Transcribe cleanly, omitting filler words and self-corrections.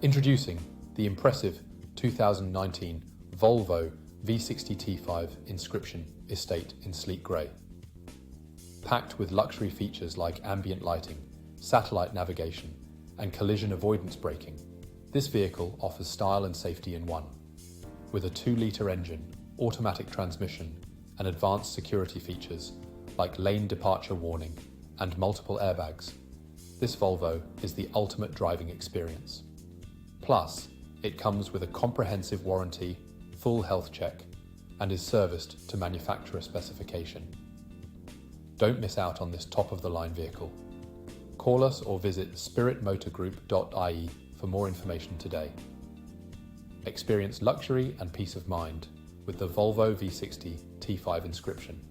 Introducing the impressive 2019 Volvo V60 T5 Inscription Estate in sleek grey. Packed with luxury features like ambient lighting, satellite navigation, and collision avoidance braking, this vehicle offers style and safety in one. With a 2-litre engine, automatic transmission, and advanced security features like lane departure warning and multiple airbags, this Volvo is the ultimate driving experience. Plus, it comes with a comprehensive warranty, full health check, and is serviced to manufacturer specification. Don't miss out on this top-of-the-line vehicle. Call us or visit spiritmotorgroup.ie for more information today. Experience luxury and peace of mind with the Volvo V60 T5 Inscription.